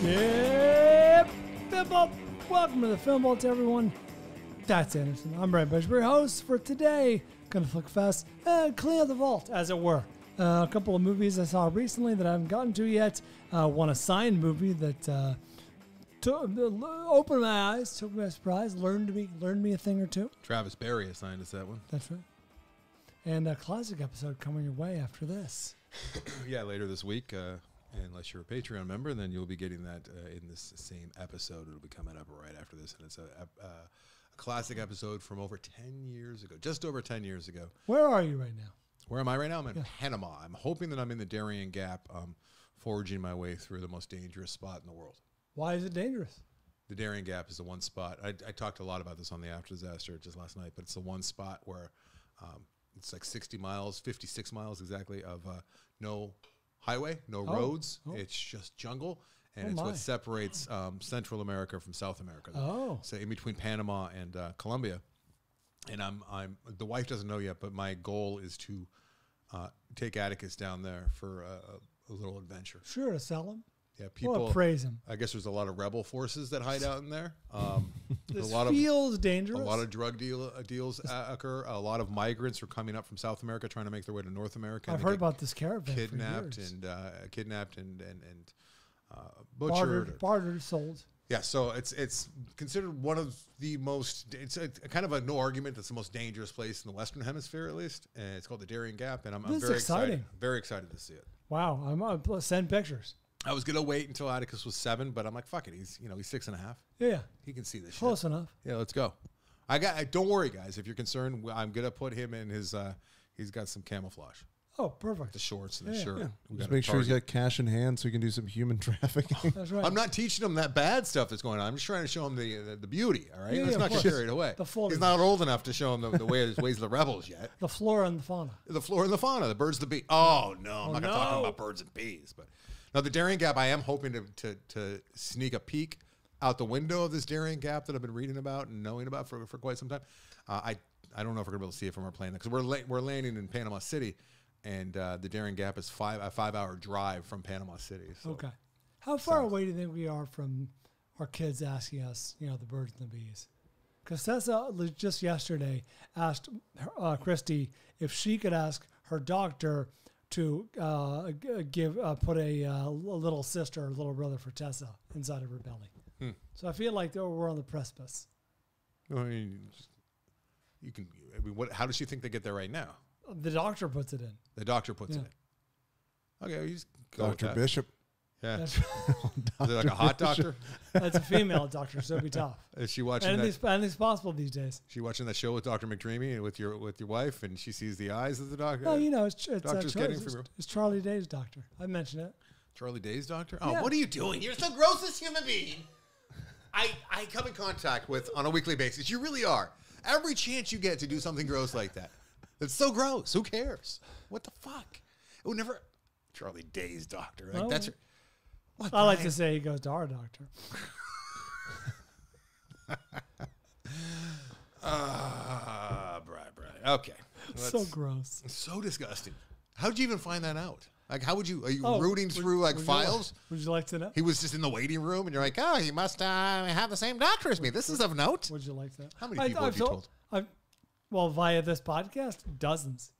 Yep, Film Vault. Welcome to the Film Vault, everyone. That's Anderson. I'm Brad Bush, your host for today. Gonna flick fast and clean up the vault, as it were. A couple of movies I saw recently that I haven't gotten to yet. One assigned movie that opened my eyes, took me by surprise, learned me a thing or two. Travis Barry assigned us that one. That's right. And a classic episode coming your way after this. Yeah, later this week. Unless you're a Patreon member, then you'll be getting that in this same episode. It'll be coming up right after this, and it's a classic episode from over 10 years ago, just over 10 years ago. Where are you right now? Where am I right now? I'm in Panama. I'm hoping that I'm in the Darien Gap, forging my way through the most dangerous spot in the world. Why is it dangerous? The Darien Gap is the one spot. I talked a lot about this on the After Disaster just last night, but it's the one spot where it's like 60 miles, 56 miles exactly of no highway, no roads. It's just jungle, and it's what separates Central America from South America. So in between Panama and Colombia. And I'm the wife doesn't know yet, but my goal is to take Atticus down there for a little adventure. Sure, to sell him. Yeah, people praise him. I guess there's a lot of rebel forces that hide out in there. This feels dangerous. A lot of drug deals occur. A lot of migrants are coming up from South America trying to make their way to North America. I've heard about this caravan. Kidnapped and butchered, bartered, sold. Yeah, so it's considered one of the most. It's a kind of a no argument. That's the most dangerous place in the Western Hemisphere, at least. And it's called the Darien Gap, and I'm very excited. Very excited to see it. Wow, I'm send pictures. I was gonna wait until Atticus was 7, but I'm like, fuck it. He's 6.5. Yeah, he can see this. Close shit. enough. Yeah, let's go. Don't worry, guys. If you're concerned, I'm gonna put him in his. He's got some camouflage. Oh, perfect. The shorts and the shirt. Yeah. Just make sure he's got cash in hand so he can do some human trafficking. That's right. I'm not teaching him that bad stuff that's going on. I'm just trying to show him the beauty. All right, Yeah, let's not get carried away. He's not old enough to show him the ways of the rebels yet. The flora and the fauna. The flora and the fauna. The birds, the bees. Oh no, I'm not going to talk about birds and bees. But now the Darien Gap. I am hoping to sneak a peek out the window of this Darien Gap that I've been reading about and knowing about for quite some time. I don't know if we're going to be able to see it from our plane because we're landing in Panama City. And the Darien Gap is a 5-hour drive from Panama City. So. Okay. How far away do you think we are from our kids asking us, the birds and the bees? Because Tessa just yesterday asked Christy if she could ask her doctor to put a little sister or little brother for Tessa inside of her belly. So I feel like we're on the precipice. I mean, how does she think they get there right now? The doctor puts it in. The doctor puts it in. Okay, well, you just go Dr. Bishop. Yeah. That's, Is it like a hot doctor? That's a female doctor, so it'd be tough. Is she watching Anything's possible these days. She watching that show with Dr. McDreamy and with your wife, and she sees the eyes of the doctor? Oh, it's doctor's getting from her. It's Charlie Day's doctor. I mentioned it. Charlie Day's doctor? Oh, yeah. What are you doing? You're the grossest human being I come in contact with on a weekly basis. You really are. Every chance you get to do something gross like that. It's so gross. Who cares? What the fuck? It would never. Charlie Day's doctor. Like, that's. I like to say he goes to our doctor. Brian. Okay. So gross. So disgusting. How'd you even find that out? Like, how would you? Are you rooting through files? Would you like to know? He was just in the waiting room, and you're like, oh, he must have the same doctor as me. This is of note. Would you like that? How many people have you told? Well, via this podcast, dozens.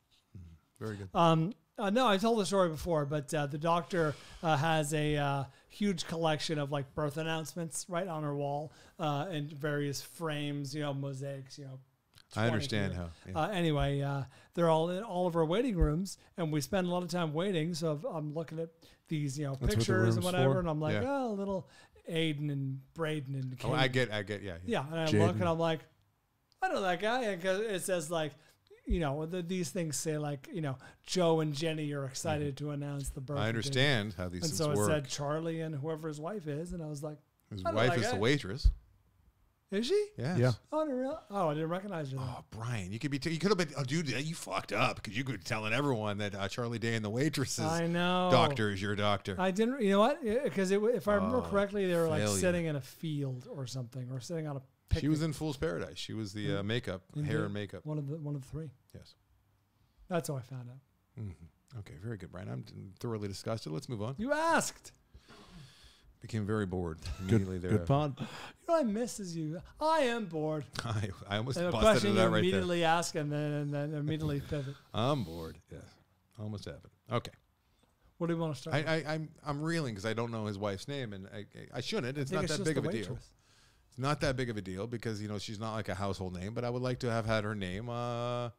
Very good. No, I told the story before, but the doctor has a huge collection of like birth announcements right on her wall in various frames, mosaics, I understand how. Yeah. Anyway, they're all in all of our waiting rooms, and we spend a lot of time waiting. So I'm looking at these, pictures and whatever, and I'm like, little Aiden and Braden and Kate. Oh, I get, yeah. Yeah, and I look and I'm like, I know that guy, and it says like, these things say like, Joe and Jenny are excited to announce the birth. I understand how these things work. And so it said Charlie and whoever his wife is, and I was like, his wife is the waitress. Is she? Yes. Yeah. Oh, I didn't recognize her. Oh, Brian, you could have been. Oh, dude, you fucked up because you could be telling everyone that Charlie Day and the waitress's doctor is your doctor. I didn't. You know what? Because if I remember correctly, they were like sitting in a field or something, or sitting on a picnic. She was in Fool's Paradise. She was the hair and makeup. One of the three. Yes. That's how I found out. Mm-hmm. Okay, very good, Brian. I'm thoroughly disgusted. Let's move on. You asked. Became very bored Good, immediately there. good pod. You know, what I miss is you. I am bored. I almost And a busted question into you that right there. immediately ask and then immediately pivot. I'm bored. Yes, almost happened. Okay. What do you want to start? with? I'm reeling because I don't know his wife's name, and I shouldn't. It's I think not that just big the of a deal. waitress. It's not that big of a deal because she's not like a household name. But I would like to have had her name on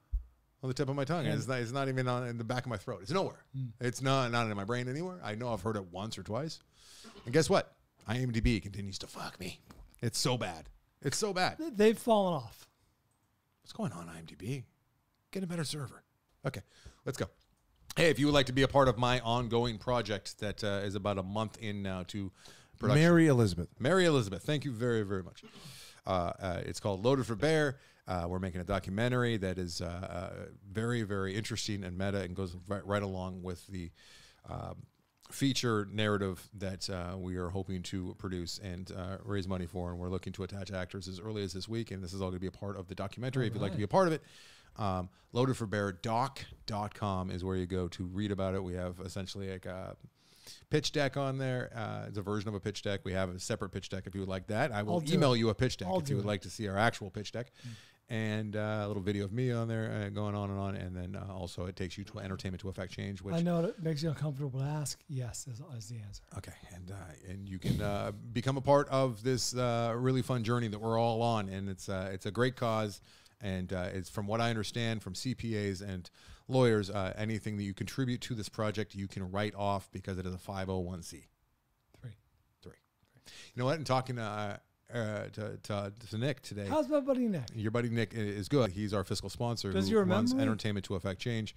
the tip of my tongue. And- It's not even in the back of my throat. It's nowhere. It's not in my brain anywhere. I know I've heard it once or twice. And guess what? IMDb continues to fuck me. It's so bad. It's so bad. They've fallen off. What's going on, IMDb? Get a better server. Okay, let's go. Hey, if you would like to be a part of my ongoing project that is about a month in now to production. Mary Elizabeth. Mary Elizabeth, thank you very, very much. It's called Loaded for Bear. We're making a documentary that is very, very interesting and meta and goes right along with the feature narrative that we are hoping to produce and raise money for. And we're looking to attach actors as early as this week. And this is all going to be a part of the documentary. If you'd like to be a part of it, loadedforbeardoc.com is where you go to read about it. We have essentially like a pitch deck on there. It's a version of a pitch deck. We have a separate pitch deck if you would like that. I will email you a pitch deck if you would like to see our actual pitch deck. And a little video of me on there going on. And then also it takes you to Entertainment to Effect Change. Which I know it makes you uncomfortable to ask. Yes, is the answer. Okay, and you can become a part of this really fun journey that we're all on, and it's a great cause, and it's from what I understand from CPAs and lawyers, anything that you contribute to this project, you can write off because it is a 501c. Three. You know what? And talking to Nick today. How's my buddy Nick? Your buddy Nick is good. He's our fiscal sponsor. Does who you runs remember me? Entertainment to Effect Change.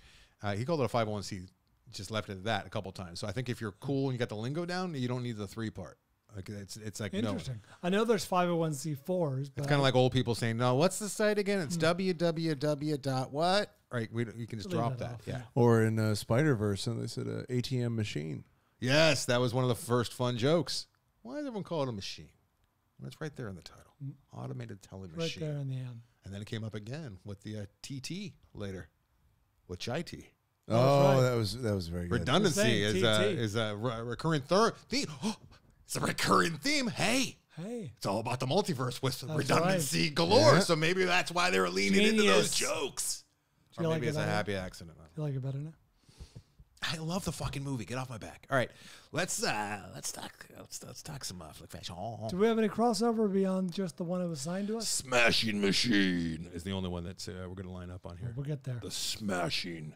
He called it a 501c. Just left it at that a couple times. So I think if you're cool and you got the lingo down, you don't need the 3 part. Like it's like Interesting. I know there's 501c4s, but it's kind of like old people saying, "No, what's the site again? It's www.what." Right? You can just Leave drop that that. off, Yeah. Or in Spider-Verse, and they said ATM machine. Yes, that was one of the first fun jokes. Why does everyone call it a machine? Well, it's right there in the title. Automated telling right machine. there in the end. And then it came up again with the TT later, with chai tea. Oh, right. that was very good. Redundancy You're saying is a recurrent theme. It's a recurring theme. Hey, it's all about the multiverse with redundancy galore. Yeah. So maybe that's why they were leaning into those Genius. Do jokes. you Or like maybe it it's a better? happy accident. You like it better now? I love the fucking movie. Get off my back. All right, let's talk some flick fashion. Do we have any crossover beyond just the one that was signed to us? Smashing Machine is the only one that we're going to line up on here. We'll get there. The Smashing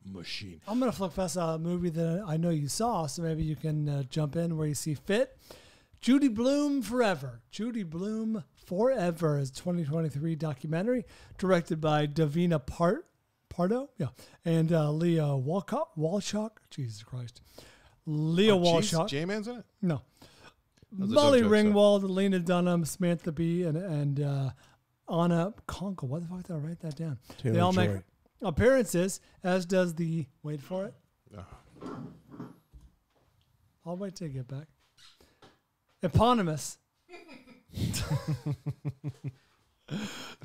Machine. I'm going to flick fest a movie that I know you saw, so maybe you can jump in where you see fit. Judy Blume Forever. Judy Blume Forever is a 2023 documentary directed by Davina Pardo, and Leah Walchuk. Jesus Christ. Leah Walchuk. J-Man's in it? No. was a Molly dope joke, Ringwald, Lena Dunham, Samantha Bee, and Anna Conkle. What the fuck did I write that down? Taylor They all Joy. make appearances, as does the, wait for it. I'll wait till you get back. Eponymous.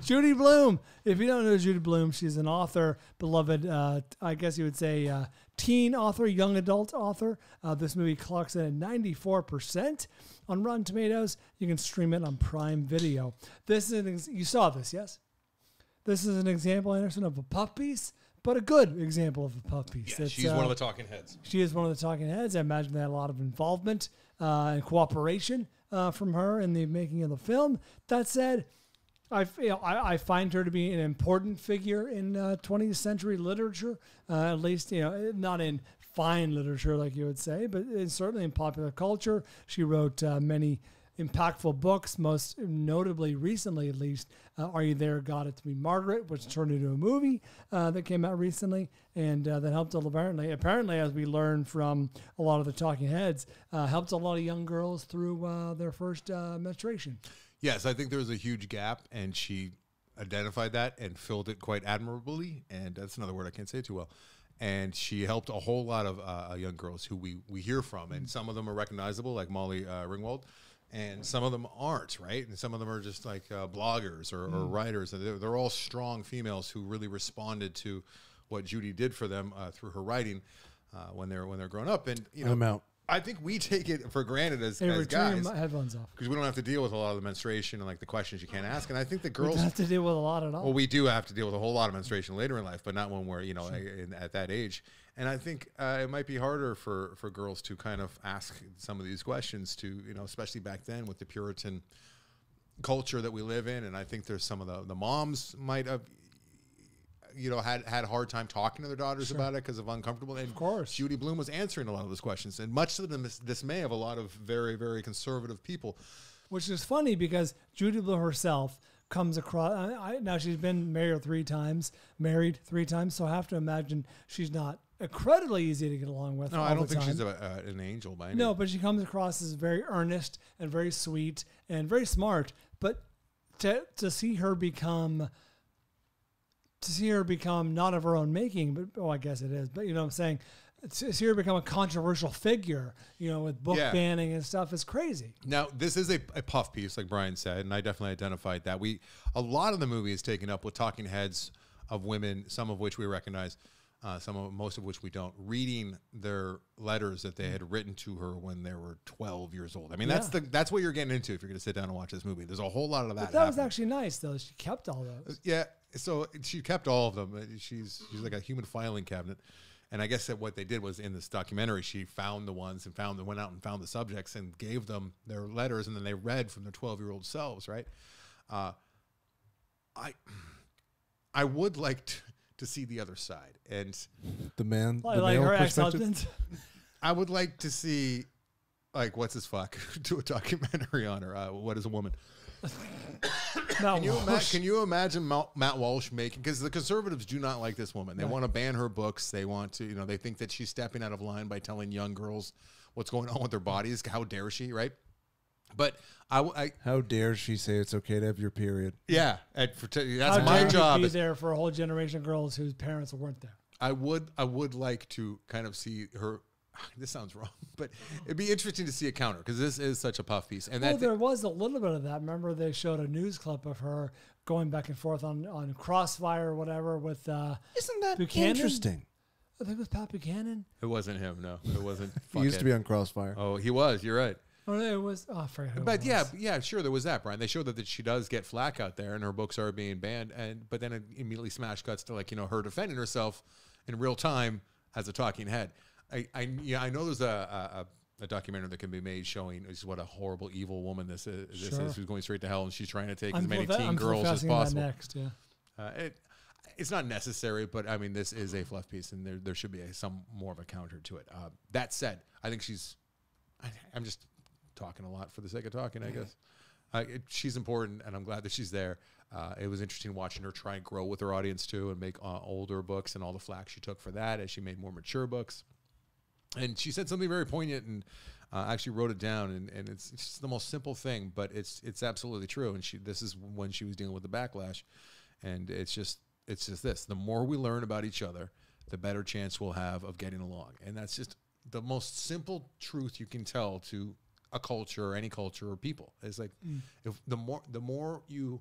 Judy Blume. If you don't know Judy Blume, she's an author, beloved, I guess you would say teen author, young adult author. This movie clocks in at 94% on Rotten Tomatoes. You can stream it on Prime Video. This is you saw this, yes? This is an example, Anderson, of a puff piece, but a good example of a puff piece. Yeah, she's one of the talking heads. She is one of the talking heads. I imagine they had a lot of involvement and cooperation from her in the making of the film. That said, I find her to be an important figure in 20th century literature, at least, not in fine literature like you would say, but certainly in popular culture. She wrote many impactful books, most notably recently at least, Are You There, God? It to Be Margaret, which turned into a movie that came out recently, and that helped apparently, as we learned from a lot of the talking heads, helped a lot of young girls through their first menstruation. Yes, I think there was a huge gap, and she identified that and filled it quite admirably. And that's another word I can't say too well. And she helped a whole lot of young girls who we hear from, and some of them are recognizable, like Molly Ringwald, and some of them aren't, right? And some of them are just like bloggers or writers. They're all strong females who really responded to what Judy did for them through her writing when they're growing up. And I'm out. I think we take it for granted as Hey, turn guys your headphones off. because we don't have to deal with a lot of the menstruation and like the questions you can't ask. And I think the We girls don't have to deal with a lot at all. Well, we do have to deal with a whole lot of menstruation later in life, but not when we're, at that age. And I think it might be harder for girls to kind of ask some of these questions to, especially back then with the Puritan culture that we live in. And I think there's some of the moms might have, had a hard time talking to their daughters about it because of uncomfortable. And of course. Judy Blume was answering a lot of those questions, and much to the dismay of a lot of very, very conservative people. Which is funny because Judy Blume herself comes across. Now she's been married three times, so I have to imagine she's not incredibly easy to get along with. No, all I don't the think time. she's an angel by any No, but she comes across as very earnest and very sweet and very smart. But to see her become not of her own making, but I guess it is. But you know what I'm saying? To see her become a controversial figure, with book banning and stuff is crazy. Now, this is a puff piece, like Brian said, and I definitely identified that. A lot of the movie is taken up with talking heads of women, some of which we recognize, most of which we don't, reading their letters that they had written to her when they were 12 years old. I mean, that's what you're getting into if you're going to sit down and watch this movie. There's a whole lot of that. But that was actually nice, though. She kept all those. Yeah, so she kept all of them. She's like a human filing cabinet. And I guess that what they did was in this documentary, she found the ones and went out and found the subjects and gave them their letters, and then they read from their 12-year-old selves, right? I would like to see the other side, and the male her perspective. ex-husband. I would like to see, like, what's his fuck, do a documentary on her. What is a woman? Can you imagine Matt Walsh making, because the conservatives do not like this woman. They want to ban her books. They want to, they think that she's stepping out of line by telling young girls what's going on with their bodies. How dare she, right? But how dare she say it's okay to have your period? Yeah, that's how my dare job. You be there for a whole generation of girls whose parents weren't there. I would like to kind of see her. This sounds wrong, but it'd be interesting to see a counter, because this is such a puff piece. And there was a little bit of that. Remember, they showed a news clip of her going back and forth on Crossfire or whatever with Isn't that Buchanan? Interesting? I think it was Pat Buchanan. It wasn't him. No, it wasn't. He used to be on Crossfire. Oh, he was. You're right. Oh, it was. Oh, I forget who But it was. yeah, sure, there was that, Brian. They showed that she does get flack out there, and her books are being banned. But then it immediately smash cuts to her defending herself in real time as a talking head. I know there's a documentary that can be made showing just what a horrible, evil woman this is. Who's going straight to hell, and she's trying to take as many teen girls as possible. That next, It's not necessary, but I mean, this is a fluff piece, and there should be some more of a counter to it. That said, I think I'm just talking a lot for the sake of talking, I guess. She's important, and I'm glad that she's there. It was interesting watching her try and grow with her audience too, and make older books, and all the flack she took for that as she made more mature books. And she said something very poignant, and actually wrote it down. And it's just the most simple thing, but it's absolutely true. And this is when she was dealing with the backlash. And it's just this: the more we learn about each other, the better chance we'll have of getting along. And that's just the most simple truth you can tell to a culture or any culture or people. It's like if the more you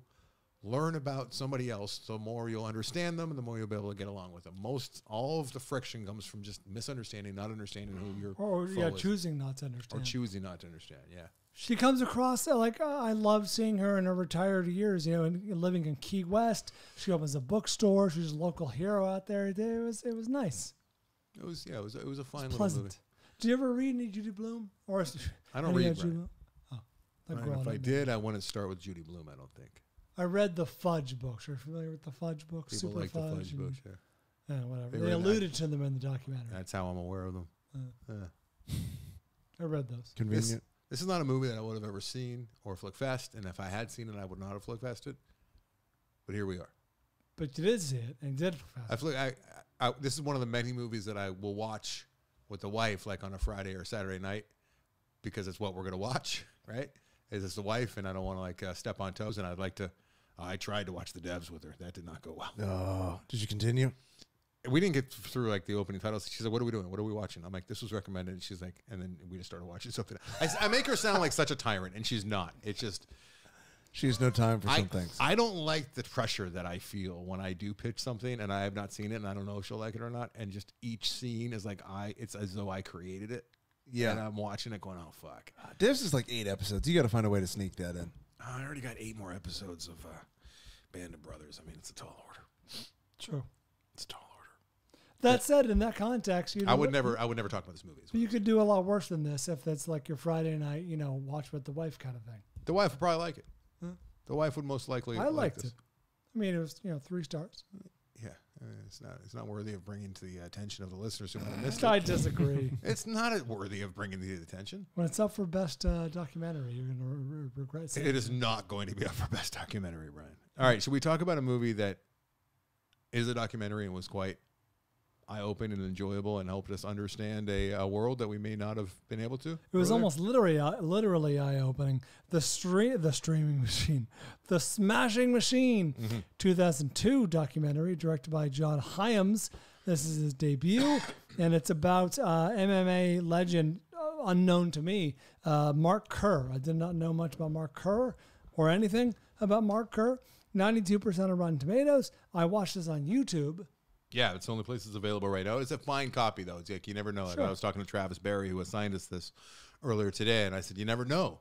learn about somebody else, the more you'll understand them, and the more you'll be able to get along with them. All of the friction comes from just misunderstanding, not understanding who you're choosing not to understand. Or choosing not to understand. Yeah. She comes across I love seeing her in her retired years, and living in Key West. She opens a bookstore. She's a local hero out there. It was nice. It was a fine little pleasant movie. Did you ever read any Judy Blume? Or I don't read. Judy Brian, if I did, I wouldn't start with Judy Blume, I don't think. I read the Fudge books. Are you familiar with the Fudge books? People Super like Fudge the Fudge books, yeah. Whatever. They alluded to them in the documentary. That's how I'm aware of them. I read those. Convenient. This is not a movie that I would have ever seen or flick fest, and if I had seen it, I would not have flick fested. But here we are. But you did see it and did flick fest. This is one of the many movies that I will watch with the wife, like on a Friday or Saturday night, because it's what we're going to watch, right? It's the wife, and I don't want to step on toes, and I'd like to. I tried to watch The Devs with her. That did not go well. Oh, did you continue? We didn't get through the opening titles. She said, "What are we doing? What are we watching?" I'm like, "This was recommended." And she's like, and then we just started watching something. I make her sound like such a tyrant, and she's not. It's just she has no time for some things. I don't like the pressure that I feel when I do pitch something, and I have not seen it, and I don't know if she'll like it or not. And just each scene is it's as though I created it. Yeah. And I'm watching it going, oh, fuck. There's just like 8 episodes. You got to find a way to sneak that in. I already got 8 more episodes of Band of Brothers. I mean, it's a tall order. True. It's a tall order. That said, in that context, I would never talk about this movie. You could do a lot worse than this if that's like your Friday night, watch with the wife kind of thing. The wife would probably like it. Huh? The wife would most likely. I like liked this. it. I mean, it was 3 stars. Yeah, it's not worthy of bringing to the attention of the listeners who might have missed I it. disagree. It's not worthy of bringing to the attention. When it's up for best documentary, you're going to regret saying It is not going to be up for best documentary, Brian. All right, should we talk about a movie that is a documentary and was quite eye-opening and enjoyable and helped us understand a world that we may not have been able to? It was earlier? almost literally eye-opening. The streaming machine, the Smashing Machine, 2002 documentary directed by John Hyams. This is his debut, and it's about MMA legend, unknown to me, Mark Kerr. I did not know much about Mark Kerr or anything about Mark Kerr. 92% of Rotten Tomatoes. I watched this on YouTube. Yeah, it's the only place it's available right now. It's a fine copy, though. It's like you never know. Sure. I was talking to Travis Berry, who assigned us this earlier today, and I said, you never know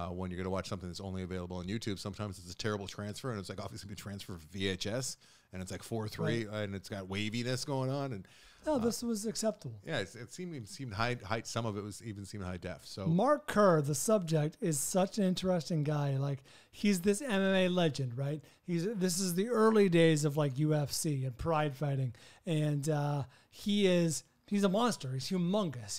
when you're going to watch something that's only available on YouTube. Sometimes it's a terrible transfer, and it's like obviously a transfer for VHS, and it's like 4:3, and it's got waviness going on, and No, this was acceptable. yeah, it seemed high. Some of it was even seemed high def. So Mark Kerr, the subject, is such an interesting guy. Like, he's this MMA legend, right? This is the early days of like UFC and pride fighting, and he's a monster. He's humongous.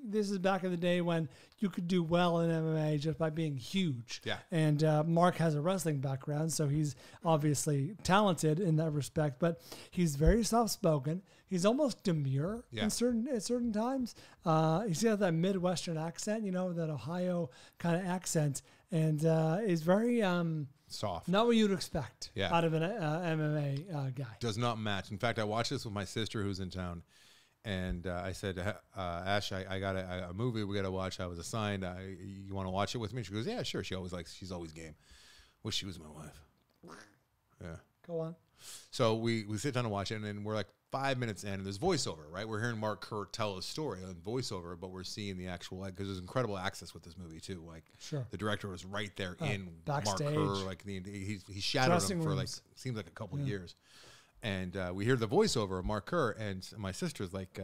This is back in the day when you could do well in MMA just by being huge. Yeah. And Mark has a wrestling background, so he's obviously talented in that respect. But he's very soft-spoken. He's almost demure at certain times. He's got that Midwestern accent, that Ohio kind of accent, and is very soft. not what you'd expect Yeah. out of an MMA guy. Does not match. In fact, I watched this with my sister who's in town. And I said, Ash, I got a movie we got to watch. I was assigned. You want to watch it with me? She goes, yeah, sure. She's always game. Wish she was my wife. Yeah. Go on. So we sit down and watch it, and then we're like 5 minutes in, and there's voiceover, right? We're hearing Mark Kerr tell his story on voiceover, but we're seeing the actual, because there's incredible access with this movie too. Like, Sure. the director was right there in backstage. Mark Kerr. Like he shadowed Dressing him for like rooms. seems like a couple of years. And we hear the voiceover of Mark Kerr, and my sister's like,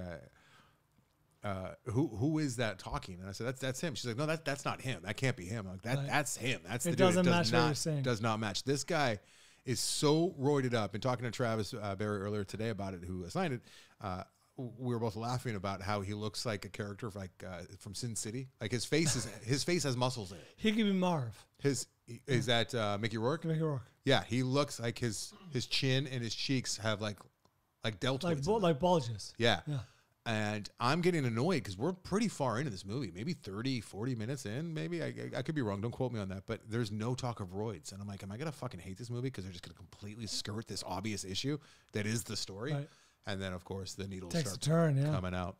"Who is that talking?" And I said, "That's him." She's like, "No, that's not him. That can't be him. Like that's him. That's the dude. doesn't It match what you're saying. Does not match. This guy is so roided up." And talking to Travis Berry earlier today about it, who assigned it, we were both laughing about how he looks like a character from Sin City. Like his face has muscles in it. He could be Marv. Is that Mickey Rourke? Mickey Rourke. Yeah, he looks like his chin and his cheeks have like deltoids. Like bulges. Yeah. Yeah. And I'm getting annoyed because we're pretty far into this movie, maybe 30, 40 minutes in. Maybe I could be wrong. Don't quote me on that. But there's no talk of roids. And I'm like, am I going to fucking hate this movie because they're just going to completely skirt this obvious issue that is the story? Right. And then, of course, the needles Takes a start turn, yeah. coming out.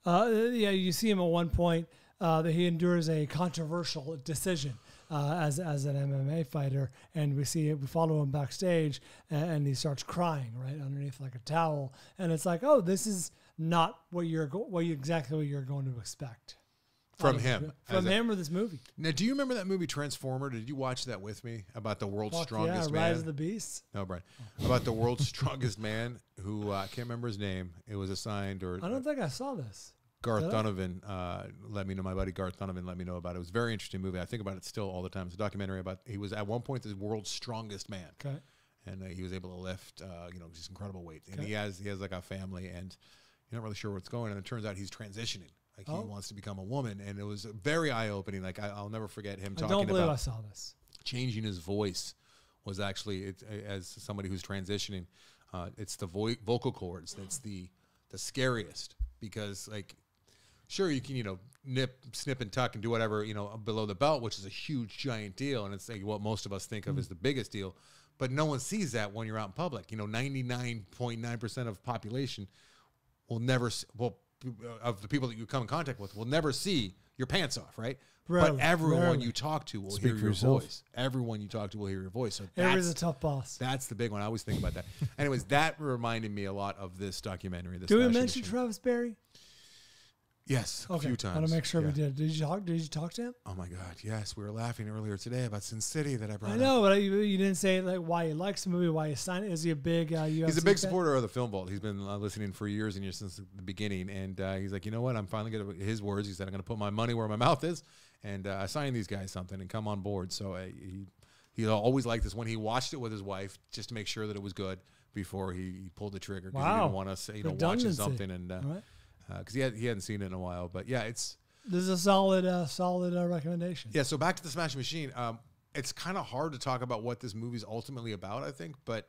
You see him at one point that he endures a controversial decision as an MMA fighter, and we follow him backstage, and he starts crying right underneath like a towel, and it's like, oh, this is not what you're going to expect From him. or this movie. Now, do you remember that movie Transformer? Did you watch that with me about the world's strongest man? Rise of the Beast. No, Brian. About the world's strongest man who I can't remember his name. It was assigned I don't think I saw this. Garth Donovan let me know. My buddy Garth Donovan let me know about it. It was a very interesting movie. I think about it still all the time. It's a documentary about he was at one point the world's strongest man. Okay. And he was able to lift just incredible weight. And Okay. he has like a family, and you're not really sure what's going on. And it turns out he's transitioning. Like he wants to become a woman, and it was very eye opening. Like I'll never forget him talking I don't believe about I saw this. changing his voice. Was actually as somebody who's transitioning, it's the vocal cords that's the scariest, because like. Sure, you can, nip, snip, and tuck and do whatever, below the belt, which is a huge, giant deal. And it's like what most of us think of as the biggest deal. But no one sees that when you're out in public. 99.9% of population will never, of the people that you come in contact with, will never see your pants off, right? Rarely, But everyone rarely. you talk to will Speak hear for your yourself. voice. Everyone you talk to will hear your voice. So Avery's a tough boss. that's the big one. I always think about that. Anyways, that reminded me a lot of this documentary. Do we Smashing mention Machine. Travis Berry? Yes, a Okay, few times. I want to make sure Yeah. we did. Did you talk to him? Oh my God, yes. We were laughing earlier today about Sin City that I brought I up. know, but you didn't say like why he likes the movie, why he signed it. Is he a big UFC He's a big fan? supporter of the Film Vault. He's been listening for years and years since the beginning. And he's like, you know what? I'm finally going to, his words, he said, I'm going to put my money where my mouth is and assign these guys something and come on board. So he always liked this when he watched it with his wife just to make sure that it was good before he pulled the trigger. Because he Wow. didn't want us, watching Redundancy. something. And Right. because he hadn't seen it in a while. But yeah, it's. This is a solid recommendation. Yeah, so back to the Smashing Machine. It's kind of hard to talk about what this movie's ultimately about, I think, but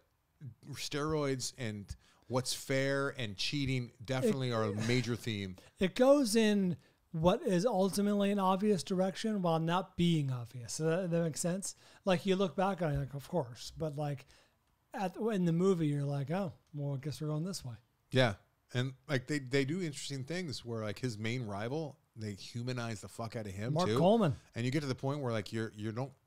steroids and what's fair and cheating definitely are a major theme. It goes in what is ultimately an obvious direction while not being obvious. So that makes sense. Like you look back on it, like of course, but like in the movie, you're like, oh, well, I guess we're going this way. Yeah, and like they do interesting things where like his main rival, they humanize the fuck out of him Mark too. Coleman. And you get to the point where like you're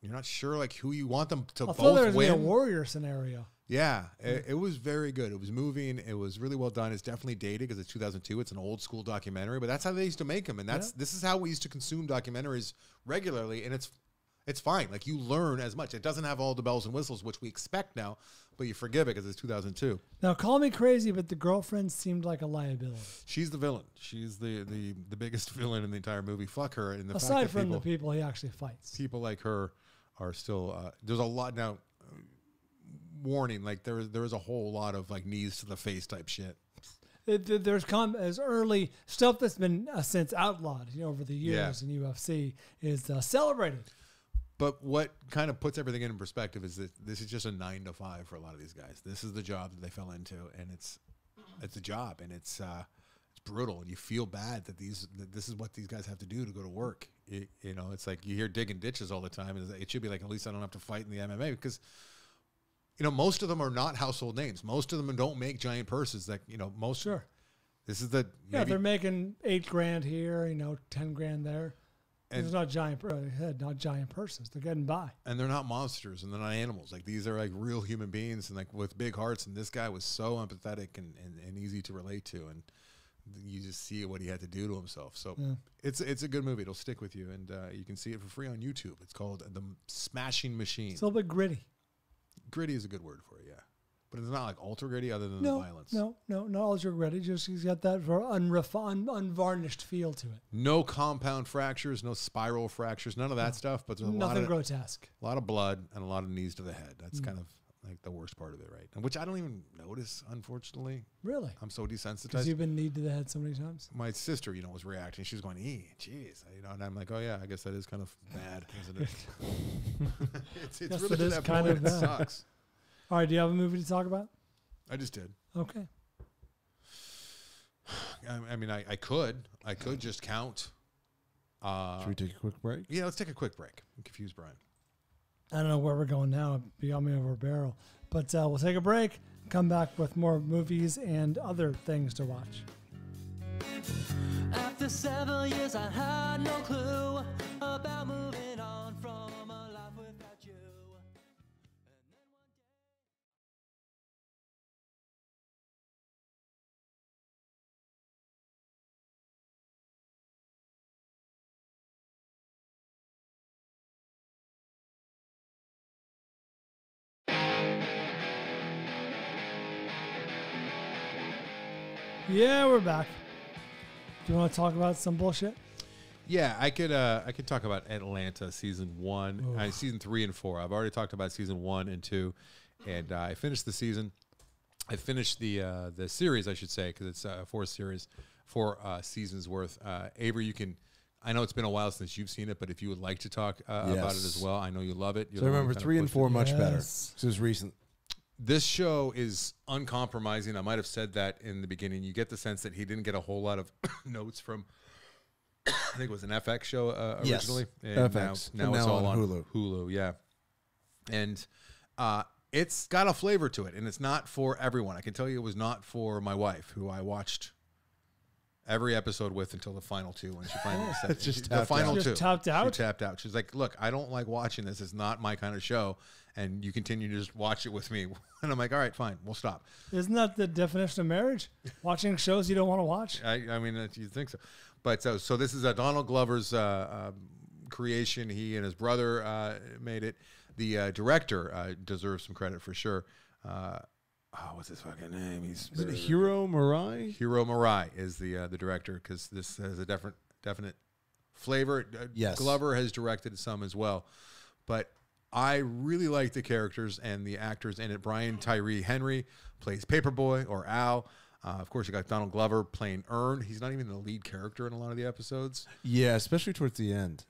not sure like who you want them to I both thought there was gonna be win. a warrior scenario. Yeah, it was very good. It was moving. It was really well done. It's definitely dated because it's 2002. It's an old school documentary, but that's how they used to make them, and this is how we used to consume documentaries regularly. And it's fine. Like you learn as much. It doesn't have all the bells and whistles, which we expect now, but you forgive it because it's 2002. Now, call me crazy, but the girlfriend seemed like a liability. She's the villain. She's the biggest villain in the entire movie. Fuck her. And the Aside fact that from the people he actually fights. people like her are still there's a lot now. Warning, like there is a whole lot of like knees to the face type shit. There's come as early stuff that's been since outlawed over the years in UFC is celebrated. But what kind of puts everything in perspective is that this is just a 9 to 5 for a lot of these guys. This is the job that they fell into, and it's a job, and it's brutal, and you feel bad that this is what these guys have to do to go to work. It's like you hear digging ditches all the time, and it should be like at least I don't have to fight in the MMA because. Most of them are not household names. Most of them don't make giant purses. That most. Sure. This is the they're making $8,000 here, $10,000 there. And it's not giant purses. They're getting by. And they're not monsters, and they're not animals. Like these are like real human beings, and like with big hearts. And this guy was so empathetic and easy to relate to, and you just see what he had to do to himself. So it's a good movie. It'll stick with you, and you can see it for free on YouTube. It's called The Smashing Machine. It's a little bit gritty. Gritty is a good word for it, yeah. But it's not like ultra gritty other than the violence. No, not ultra gritty. Just he's got that unvarnished feel to it. No compound fractures, no spiral fractures, none of that stuff. But there's Nothing grotesque. A lot of blood and a lot of knees to the head. That's kind of like the worst part of it, right? And which I don't even notice, unfortunately. Really? I'm so desensitized. Because you've been kneed to the head so many times? My sister, was reacting. She was going, jeez. And I'm like, oh, yeah, I guess that is kind of bad, isn't it? it's Yes, really it to is that kind point. of It bad. sucks. All right, do you have a movie to talk about? I just did. Okay. I could just count. Should we take a quick break? Yeah, let's take a quick break. I'm confused, Brian. I don't know where we're going now. Beyond me over a barrel. But we'll take a break, come back with more movies and other things to watch. After 7 years, I had no clue about moving on from a life without you. Yeah, we're back. Do you want to talk about some bullshit? Yeah, I could talk about Atlanta season 1, season 3 and 4. I've already talked about season 1 and 2, and I finished the season. I finished the series, I should say, because it's a 4 seasons worth. Avery, you can. I know it's been a while since you've seen it, but if you would like to talk about it as well, I know you love it. So I remember 3 and 4 much better. This is recent. This show is uncompromising. I might have said that in the beginning. You get the sense that he didn't get a whole lot of notes from, I think it was an FX show originally. Yes, and FX. Now it's all on Hulu, yeah. And it's got a flavor to it, and it's not for everyone. I can tell you it was not for my wife, who I watched every episode with until the final two when she finally said Just the tapped final out. two. Just tapped out? She tapped out. She's like, "Look, I don't like watching this. It's not my kind of show." And you continue to just watch it with me. And I'm like, all right, fine, we'll stop. Isn't that the definition of marriage? Watching shows you don't want to watch? I mean, you think so. But so this is Donald Glover's creation. He and his brother made it. The director deserves some credit for sure. What's his fucking name? He's Is it Hiro Murai? Hiro Murai is the director, because this has a definite flavor. Yes. Glover has directed some as well. But I really like the characters and the actors in it. Brian Tyree Henry plays Paperboy, or Al. Of course, you got Donald Glover playing Earn. He's not even the lead character in a lot of the episodes. Yeah, especially towards the end.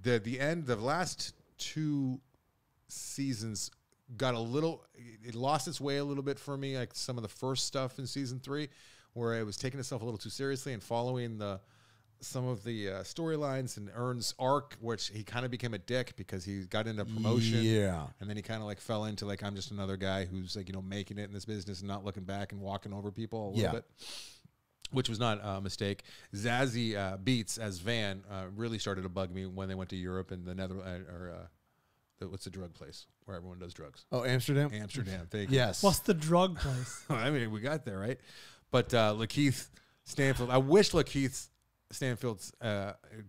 The last two seasons got it lost its way a little bit for me, like some of the first stuff in season 3, where it was taking itself a little too seriously and following some of the storylines and Earn's arc, which he kind of became a dick because he got into promotion. Yeah. And then he kind of like fell into like, I'm just another guy who's like, making it in this business and not looking back and walking over people a little bit, which was not a mistake. Zazie Beetz as Van really started to bug me when they went to Europe and the Netherlands, what's the drug place where everyone does drugs? Oh, Amsterdam? Amsterdam. Thank you. Yes. What's the drug place? I mean, we got there, right? But Lakeith Stanfield, I wish Lakeith Stanfield's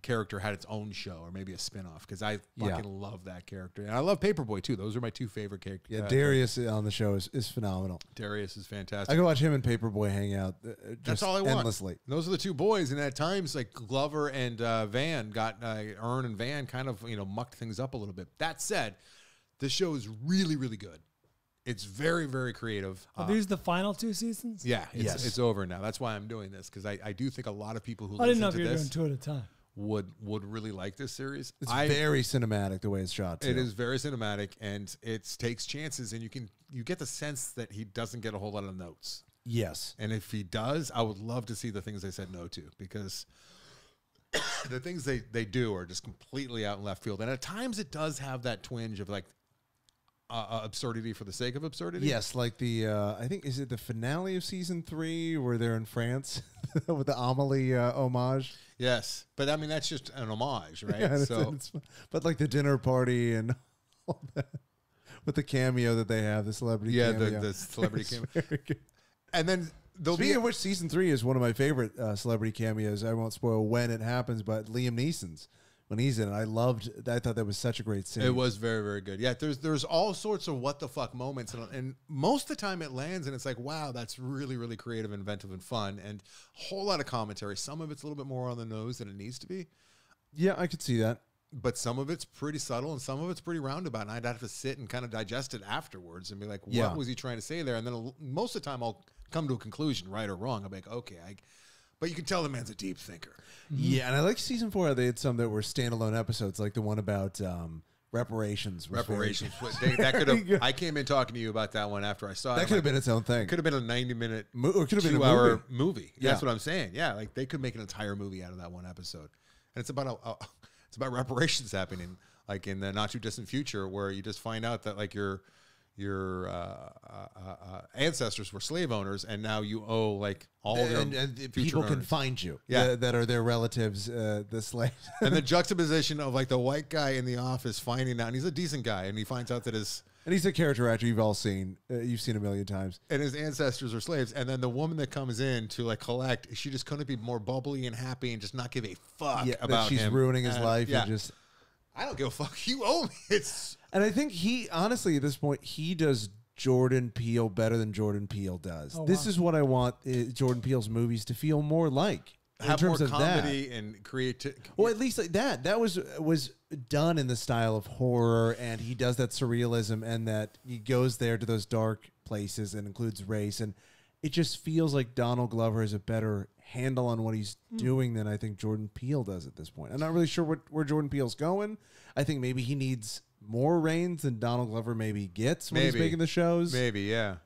character had its own show or maybe a spinoff, because I fucking love that character. And I love Paperboy, too. Those are my two favorite characters. Yeah, Darius on the show is phenomenal. Darius is fantastic. I can watch him and Paperboy hang out That's all I want. endlessly. Those are the two boys, and at times, like Glover and Van got Earn and Van kind of mucked things up a little bit. That said, this show is really, really good. It's very, very creative. Are these the final 2 seasons? Yeah, it's over now. That's why I'm doing this, because I do think a lot of people who I didn't listen know if to you were this doing 2 at a time. would really like this series. It's very cinematic the way it's shot, too. It is very cinematic, and it takes chances, and you get the sense that he doesn't get a whole lot of notes. Yes. And if he does, I would love to see the things they said no to, because the things they do are just completely out in left field. And at times it does have that twinge of like absurdity for the sake of absurdity. Yes, like the, I think, is it the finale of season 3 where they're in France with the Amelie homage? Yes. But I mean, that's just an homage, right? Yeah, So but like the dinner party and all that, with the cameo that they have, the celebrity cameo. the celebrity It's cameo. very good. And then there'll Speaking be of which, season 3 is one of my favorite celebrity cameos. I won't spoil when it happens, but Liam Neeson's when he's in it. I thought that was such a great scene. It was very, very good. Yeah, there's all sorts of what the fuck moments, and most of the time it lands, and it's like, wow, that's really, really creative, inventive, and fun, and a whole lot of commentary. Some of it's a little bit more on the nose than it needs to be, Yeah, I could see that. but some of it's pretty subtle, and some of it's pretty roundabout, and I'd have to sit and kind of digest it afterwards and be like, what was he trying to say there? And then most of the time I'll come to a conclusion, right or wrong. I'll be like, okay, but you can tell the man's a deep thinker. Yeah, and I like season 4 how they had some that were standalone episodes, like the one about reparations. was very- Reparations. That could have. I came in talking to you about that one after I saw it. That could have been its own thing. Could have been a 90-minute, Or it could have been a 2-hour movie. movie. That's Yeah. what I'm saying. Yeah, like they could make an entire movie out of that one episode, and it's about it's about reparations happening, like in the not too distant future, where you just find out that like your ancestors were slave owners, and now you owe like all their and future people can earners. find you Yeah. that are their relatives, the slaves. And the juxtaposition of like the white guy in the office finding out, and he's a decent guy, and he finds out that And he's a character actor you've all seen. You've seen a million times. and his ancestors are slaves, and then the woman that comes in to like collect, she just couldn't be more bubbly and happy and just not give a fuck Yeah, that about she's him. ruining his And, life. Yeah, And just, I don't give a fuck. You owe me. and I think he, honestly, at this point, he does Jordan Peele better than Jordan Peele does. Oh, This wow. is what I want Jordan Peele's movies to feel more like. In have more terms of that. comedy and creativity. Well, at least like that. That was done in the style of horror, and he does that surrealism, and that he goes there to those dark places and includes race, and it just feels like Donald Glover has a better handle on what he's doing than I think Jordan Peele does at this point. I'm not really sure where Jordan Peele's going. I think maybe he needs more reins than Donald Glover maybe gets when he's Maybe. making the shows. Maybe, yeah.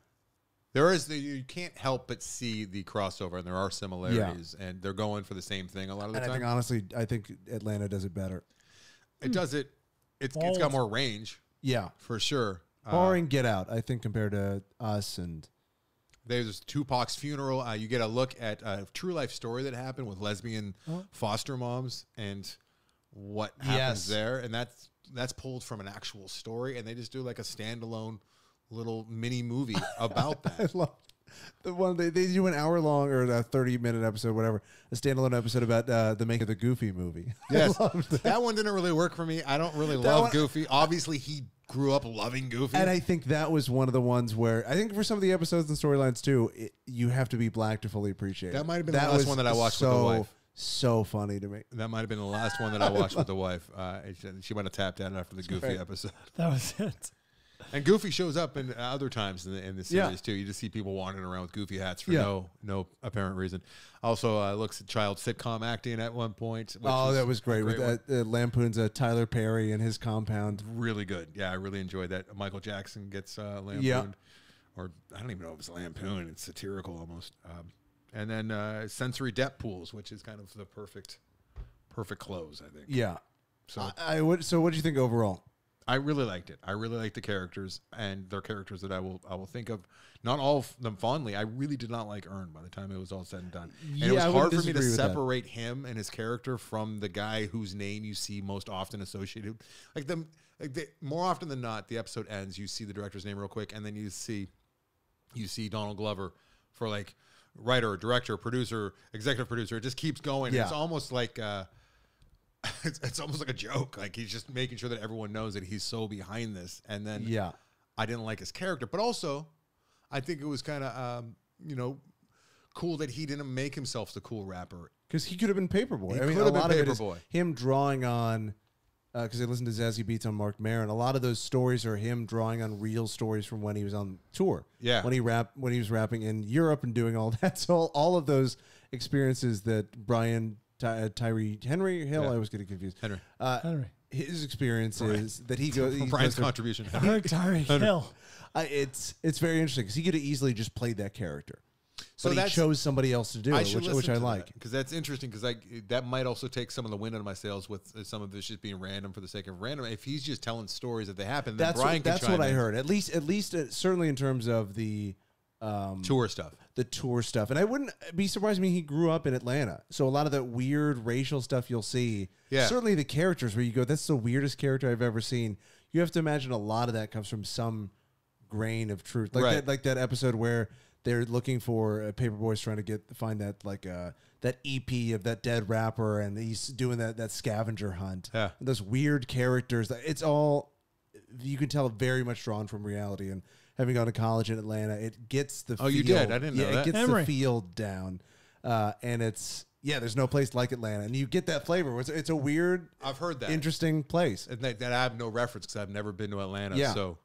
There is you can't help but see the crossover, and there are similarities, and they're going for the same thing a lot of the And I time. think honestly, I think Atlanta does it better. It does it. It's got Bold. more range Yeah. for sure. Barring Get Out, I think compared to Us and There's Tupac's funeral. You get a look at a true life story that happened with lesbian foster moms and what happens there, and that's pulled from an actual story, and they just do like a standalone little mini movie about that. I love the one they do an hour long or a 30-minute episode, whatever, a standalone episode about the making of the Goofy movie. Yes, I loved that. that one didn't really work for me. I don't really love Goofy. Obviously, he grew up loving Goofy, And I think that was one of the ones where I think for some of the episodes and storylines too, you have to be black to fully appreciate. That it. might have been the last one that I watched with the wife. So funny to me. That might have been the last one that I watched with the wife. She might have tapped out after the Goofy right. episode. That was it. And Goofy shows up in other times in the series too. You just see people wandering around with Goofy hats for no apparent reason. Also, looks at child sitcom acting at one point. That was great. With Lampoon's Tyler Perry and his compound. Really good. Yeah, I really enjoyed that. Michael Jackson gets lampooned, or I don't even know if it's lampoon. It's satirical almost. And then sensory depth pools, which is kind of the perfect close, I think. Yeah. So I would. So what do you think overall? I really liked it. I really liked the characters, and they're characters that I will think of. Not all of them fondly. I really did not like Ern by the time it was all said and done. And it was hard for me to separate him and his character from the guy whose name you see most often associated. More often than not, the episode ends. You see the director's name real quick, and then you see Donald Glover for like writer, director, producer, executive producer. It just keeps going. Yeah. It's almost like. It's almost like a joke. Like he's just making sure that everyone knows that he's so behind this. And then I didn't like his character, but also I think it was kind of cool that he didn't make himself the cool rapper Because he could have been Paperboy. He could have been of Paperboy. it is him drawing on. Because I listened to Zazie Beetz on Mark Maron. A lot of those stories are him drawing on real stories from when he was on tour. Yeah. When he was rapping in Europe and doing all that. So all of those experiences that Brian Tyree Henry Hill, I was getting confused. Henry. His experiences that he goes. Brian's contribution. Tyree Hill. It's very interesting because he could have easily just played that character. So But he chose somebody else to do it, which I like. Because that's interesting. Because that might also take some of the wind out of my sails with some of this just being random for the sake of random. If he's just telling stories that they happen, then Brian can that's what I heard. At least certainly in terms of the tour stuff. The tour stuff. And I wouldn't be surprised. I mean, he grew up in Atlanta. So a lot of that weird racial stuff you'll see. Yeah. Certainly the characters where you go, that's the weirdest character I've ever seen. You have to imagine a lot of that comes from some grain of truth. Like that episode where they're looking for Paperboy's trying to find that that EP of that dead rapper, and he's doing that scavenger hunt. Yeah. And those weird characters. It's all, you can tell, very much drawn from reality. And having gone to college in Atlanta, it gets the feel. You did? I didn't know that. It gets Emory. the feel down. And there's no place like Atlanta. And you get that flavor. It's a weird, I've heard that. interesting place. And that I have no reference because I've never been to Atlanta. Yeah. So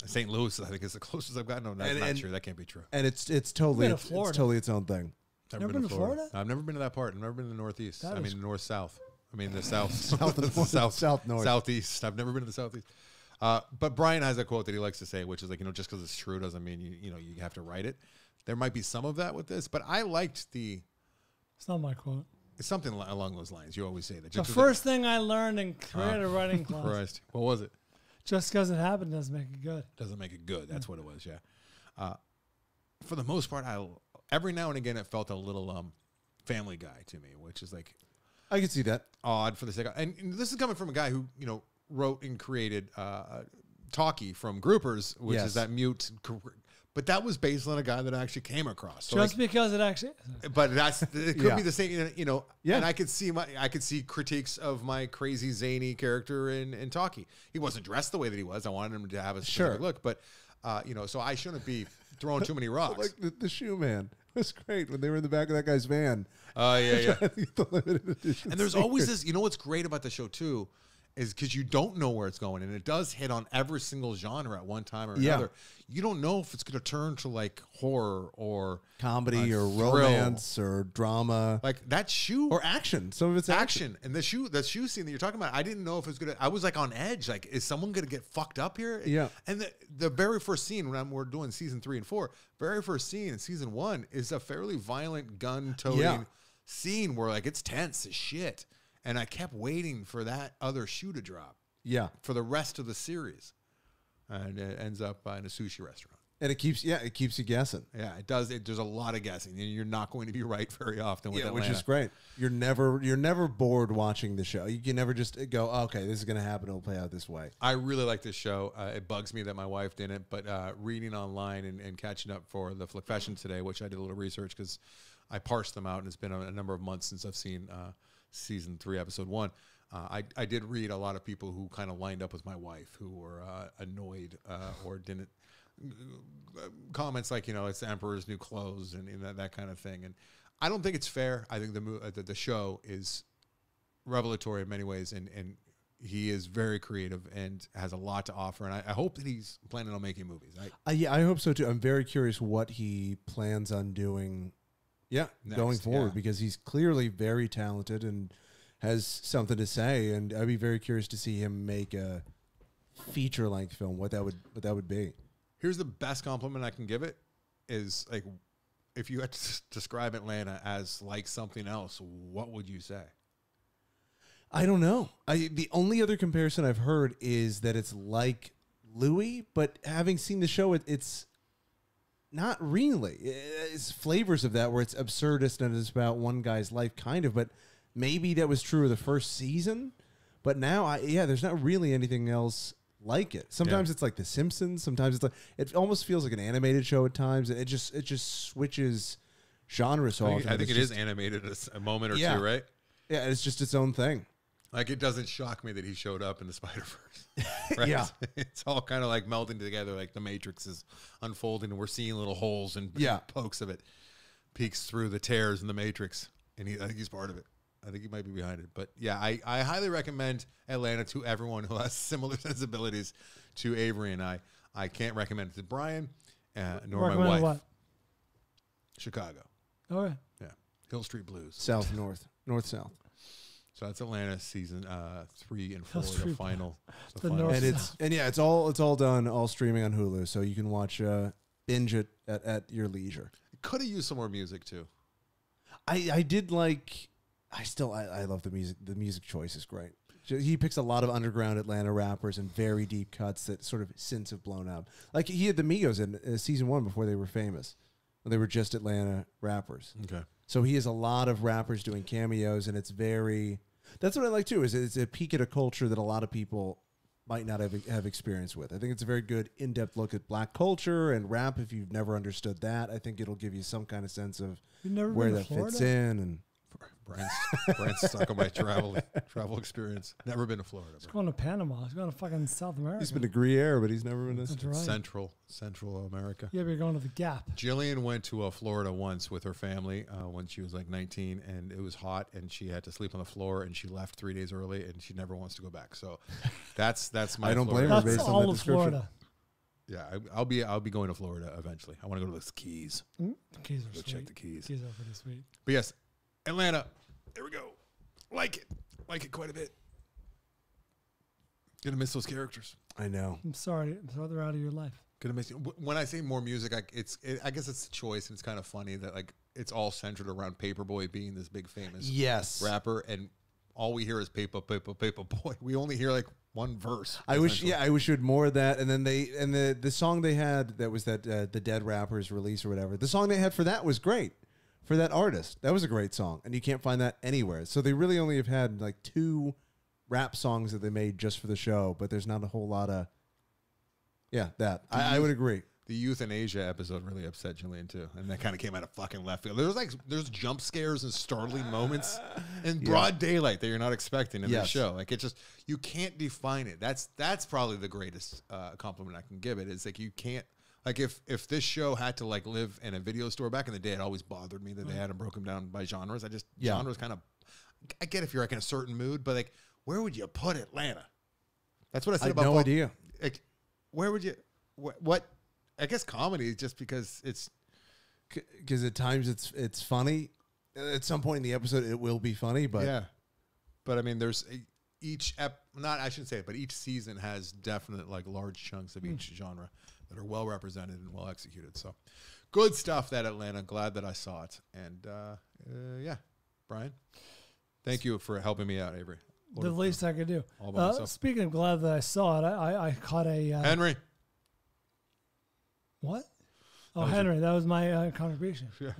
St. Louis, I think, is the closest I've gotten. No, that's not true. That can't be true. And it's totally Been to Florida. it's totally its own thing. Never been to Florida? I've never been to that part. I've never been to the Northeast. That I is- mean, North South. I mean, the South. South North. Southeast. I've never been to the Southeast. But Brian has a quote that he likes to say, which is like, just because it's true doesn't mean you have to write it. There might be some of that with this, but I liked It's not my quote. it's something along those lines. You always say that. The first thing I learned in creative writing class. Christ. What was it? Just because it happened doesn't make it good. Doesn't make it good. That's what it was. Yeah. For the most part, every now and again it felt a little Family Guy to me, which is like I can see that. odd for the sake of, and this is coming from a guy who wrote and created Talkie from Groupers, which Yes. is that mute. But that was based on a guy that I actually came across. So Just because it actually. but it could be the same, Yeah. And I could see critiques of my crazy zany character in Talkie. He wasn't dressed the way that he was. I wanted him to have a specific look, but so I shouldn't be throwing too many rocks. Like the shoe man. It was great when they were in the back of that guy's van. Oh yeah. Trying to get the limited edition And there's always sneakers. this, what's great about the show too, is because you don't know where it's going, and it does hit on every single genre at one time or Yeah. another. You don't know if it's going to turn to like horror or comedy or thrill. romance or drama like that shoe or action. Some of it's action. action. And the shoe scene that you're talking about, I didn't know if it was gonna. I was like on edge. Like, is someone gonna get fucked up here? Yeah. And the very first scene when we're doing season 3 and 4, very first scene in season 1 is a fairly violent gun toting scene where like it's tense as shit. And I kept waiting for that other shoe to drop Yeah. for the rest of the series, and it ends up in a sushi restaurant. And it keeps you guessing. Yeah, it does. There's a lot of guessing, and you're not going to be right very often with Atlanta. Which is great. You're never bored watching the show. You can never just go, okay, this is going to happen. It'll play out this way. I really like this show. It bugs me that my wife didn't, but reading online and catching up for the Flickfession today, which I did a little research because I parsed them out, and it's been a number of months since I've seen season 3, episode 1. I did read a lot of people who kind of lined up with my wife who were annoyed or didn't. Comments like, it's the Emperor's new clothes and that kind of thing. And I don't think it's fair. I think the show is revelatory in many ways, and he is very creative and has a lot to offer. And I hope that he's planning on making movies. I hope so too. I'm very curious what he plans on doing. Yeah, Next, going forward, because he's clearly very talented and has something to say. And I'd be very curious to see him make a feature length film. What that would be. Here's the best compliment I can give it is, like, if you had to describe Atlanta as like something else, what would you say? I don't know. The only other comparison I've heard is that it's like Louis, but having seen the show, it's not really. It's flavors of that where it's absurdist and it's about one guy's life, kind of. But maybe that was true of the first season. But now, there's not really anything else like it. Sometimes it's like The Simpsons. Sometimes it's like, it almost feels like an animated show at times. And it just switches genres so often. I think it is animated a moment or two, right? Yeah, it's just its own thing. Like, it doesn't shock me that he showed up in the Spider-Verse. Right? Yeah. It's all kind of like melding together, like the Matrix is unfolding and we're seeing little holes and pokes of it. Peeks through the tears in the Matrix. And I think he's part of it. I think he might be behind it. But yeah, I highly recommend Atlanta to everyone who has similar sensibilities to Avery and I. I can't recommend it to Brian, nor my wife. What? Chicago. Okay. Yeah. Hill Street Blues. South, north, south. So that's Atlanta season 3 and Hill 4, the Street final. The north. And it's all done, all streaming on Hulu, so you can watch binge it at your leisure. Could have used some more music too. I did like. I love the music. The music choice is great. He picks a lot of underground Atlanta rappers and very deep cuts that sort of since have blown up. Like he had the Migos in season 1 before they were famous. They were just Atlanta rappers. Okay. So he has a lot of rappers doing cameos, and it's very. That's what I like too. Is it's a peek at a culture that a lot of people might not have experience with. I think it's a very good in-depth look at black culture and rap. If you've never understood that, I think it'll give you some kind of sense of where that fits in. And Brian's stuck on my travel experience. Nenever been to Florida. He's going to Panama. He's going to fucking South America. he's been to Gruyere, but he's never been to That's right. Central America. Yeah, but you're going to the Gap. Jillian went to Florida once with her family when she was like 19, and it was hot, and she had to sleep on the floor, and she left 3 days early, and she never wants to go back. So that's my. I don't Florida. blame her That's based on all that of description. Florida. Yeah, I'll be going to Florida eventually. I want to go to those Keys. The Keys are Go sweet. check the Keys. Keys are pretty sweet. But yes, Atlanta. There we go. Like it quite a bit. Gonna miss those characters. I know. I'm sorry they're out of your life. Gonna miss. When I say more music, I guess it's a choice, and it's kind of funny that like it's all centered around Paperboy being this big famous rapper, and all we hear is Paper Boy. We only hear like one verse. I wish we had more of that. And then the song they had that was that the Dead Rappers release or whatever. The song they had for that was great. For that artist, that was a great song, and you can't find that anywhere. So they really only have had like 2 rap songs that they made just for the show, but there's not a whole lot of. Yeah, that I would agree. The euthanasia episode really upset Julian too, and that kind of came out of fucking left field. There's jump scares and startling moments in broad daylight that you're not expecting in the show. Like it just you can't define it. That's probably the greatest compliment I can give it. Is like you can't. Like if this show had to like live in a video store back in the day, it always bothered me that they hadn't broken down by genres. Genres kind of. I get if you're like in a certain mood, but like where would you put Atlanta? That's what I said about. No idea. Like where would you? What? I guess comedy is just because it's. Because at times it's funny. At some point in the episode, it will be funny, but yeah. But I mean, there's I shouldn't say it, but each season has definite like large chunks of each genre that are well represented and well executed. So good stuff, that Atlanta. Glad that I saw it. And yeah, Brian, thank you for helping me out, Avery. The least I could do. All by myself. Speaking of glad that I saw it, I caught a... Henry. What? Oh, Henry, that was my contribution. Yeah.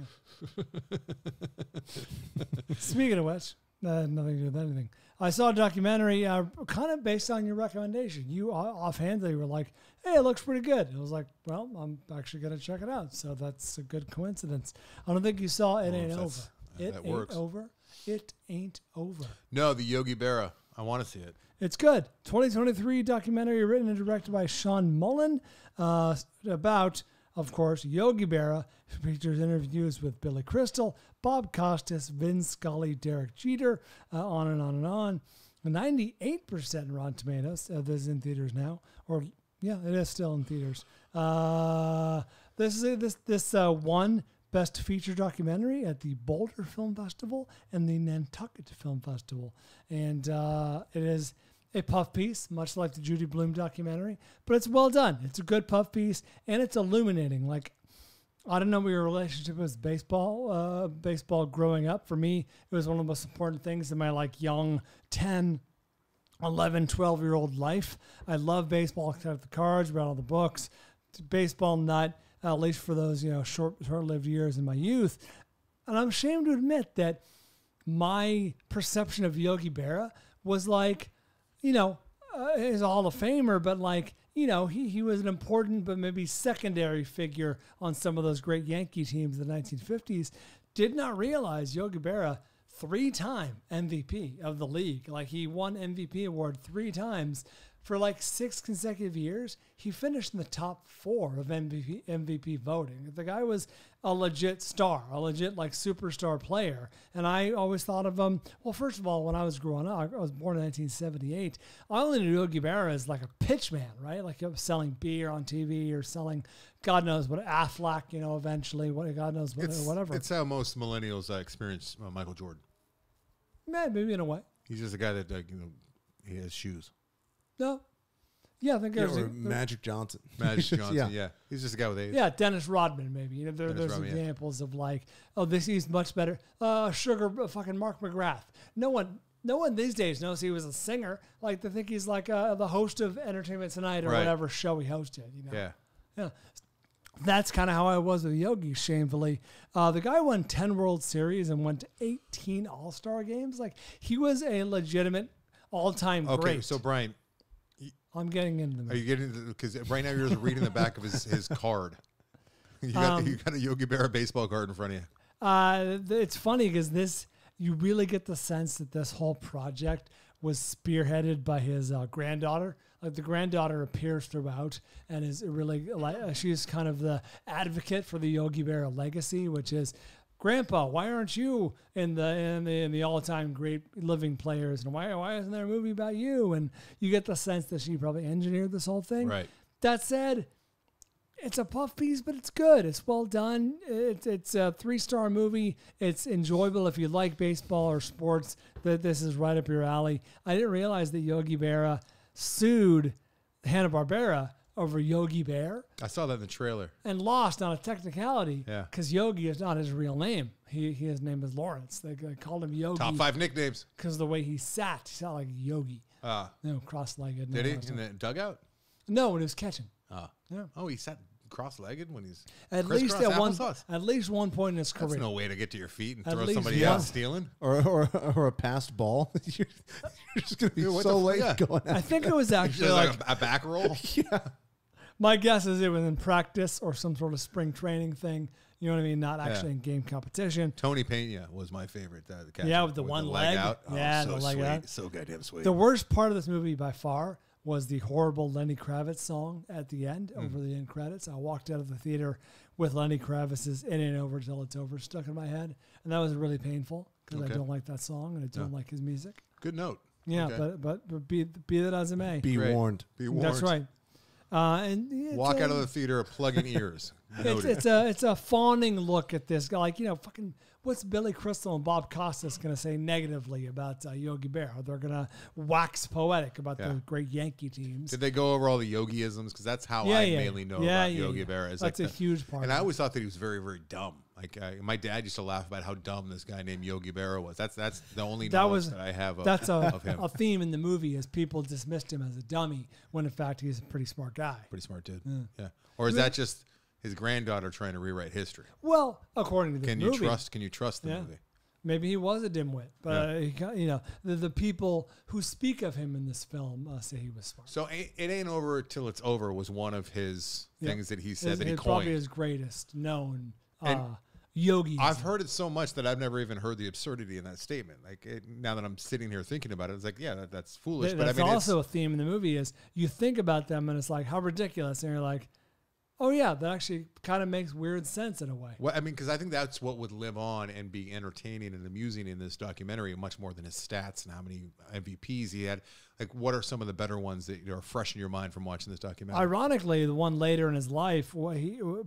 Speaking of which, that had nothing to do with anything. I saw a documentary kind of based on your recommendation. You offhandedly were like, hey, it looks pretty good. I was like, well, I'm actually going to check it out. So that's a good coincidence. I don't think you saw It Ain't Over. It that ain't works. over. It ain't over. No, the Yogi Berra. I want to see it. It's good. 2023 documentary written and directed by Sean Mullen about, of course, Yogi Berra. Features interviews with Billy Crystal, Bob Costas, Vin Scully, Derek Jeter, on and on and on. 98% Rotten Tomatoes. This is in theaters now. Or, yeah, it is still in theaters. This won Best Feature Documentary at the Boulder Film Festival and the Nantucket Film Festival. And it is a puff piece, much like the Judy Blume documentary, but it's well done. It's a good puff piece, and it's illuminating. Like, I don't know what your relationship was with baseball growing up. For me, it was one of the most important things in my like young 10, 11, 12-year-old life. I love baseball, except the cards, read all the books. Baseball nut, at least for those short-lived years in my youth. And I'm ashamed to admit that my perception of Yogi Berra was like, he's a Hall of Famer, but like, he was an important but maybe secondary figure on some of those great Yankee teams in the 1950s. Did not realize Yogi Berra, 3-time MVP of the league. Like, he won MVP award 3 times for like 6 consecutive years. He finished in the top 4 of MVP voting. The guy was a legit star, a legit like superstar player. And I always thought of him, well, first of all, when I was growing up, I was born in 1978. I only knew Yogi Berra as like a pitchman, right? Like he was selling beer on TV or selling God knows what, Aflac, eventually, God knows what, whatever. It's how most millennials experience Michael Jordan. Maybe in a way. He's just a guy that, he has shoes. No. Yeah, I think there's Magic Johnson. Magic Johnson, yeah. He's just a guy with A's. Yeah, Dennis Rodman, maybe. There's Rodman, examples of like, oh, he's much better. Fucking Mark McGrath. No one these days knows he was a singer. Like, they think he's like the host of Entertainment Tonight or whatever show he hosted. Yeah. That's kind of how I was with Yogi, shamefully. The guy won 10 World Series and went to 18 All-Star games. Like, he was a legitimate all-time great. Okay, so Brian, I'm getting into the are you getting because right now you're just reading the back of his card. You got a Yogi Berra baseball card in front of you. It's funny because you really get the sense that this whole project was spearheaded by his granddaughter. Like, the granddaughter appears throughout and is really she's kind of the advocate for the Yogi Berra legacy, which is, Grandpa, why aren't you in the all-time great living players? And why isn't there a movie about you? And you get the sense that she probably engineered this whole thing. Right. That said, it's a puff piece, but it's good. It's well done. It's a 3-star movie. It's enjoyable if you like baseball or sports. This is right up your alley. I didn't realize that Yogi Berra sued Hanna-Barbera over Yogi Bear. I saw that in the trailer. And lost on a technicality. Yeah. Because Yogi is not his real name. His name is Lawrence. They called him Yogi. Top 5 nicknames. Because of the way he sat. He sat like Yogi. Cross-legged. Did he? In the dugout? No, when he was catching. Yeah. Oh, he sat cross-legged when he's at least one point in his career. That's no way to get to your feet and At throw least somebody one. out stealing. Or a passed ball. You're just going to be What so the late yeah. going out. I think it was actually Just like a back roll. Yeah. my guess is it was in practice or some sort of spring training thing. You know what I mean? Not actually in game competition. Tony Pena was my favorite. The catcher, Yeah, with the one leg. out. Yeah, so the leg sweet. out. So goddamn sweet. The worst part of this movie by far was the horrible Lenny Kravitz song at the end, over the end credits. I walked out of the theater with Lenny Kravitz's "It Ain't Over Till It's Over" stuck in my head, and that was really painful because I don't like that song and I don't like his music. Good note. Yeah, Okay. but be that as it may, Be Great. warned. Be warned. that's right. And it's Walk out of the theater plugging ears. Noted. it's a fawning look at this guy. Like, what's what's Billy Crystal and Bob Costas going to say negatively about Yogi Berra? They're going to wax poetic about the great Yankee teams. Did they go over all the Yogiisms? Because that's how I mainly know about Yogi Berra. That's a huge part. And I always thought that he was very, very dumb. Like my dad used to laugh about how dumb this guy named Yogi Berra was. That's the only knowledge that I have of, of him. A theme in the movie is people dismissed him as a dummy when in fact he's a pretty smart guy. Pretty smart dude. Yeah. Or is that just his granddaughter trying to rewrite history. Well, according to this Can movie, you trust the Yeah. movie? maybe he was a dimwit, but the people who speak of him in this film say he was smart. So it ain't over till it's over was one of his things that he said that he It's probably coined. his greatest known And yogi. I've heard it so much that I've never even heard the absurdity in that statement. Like now that I'm sitting here thinking about it, it's like, yeah, that's foolish. But That's I mean, also a theme in the movie is you think about them and it's like how ridiculous, and you're like, oh yeah, that actually kind of makes weird sense in a way. well, I mean, because I think that's what would live on and be entertaining and amusing in this documentary, much more than his stats and how many MVPs he had. Like, what are some of the better ones that are fresh in your mind from watching this documentary? Ironically, the one later in his life,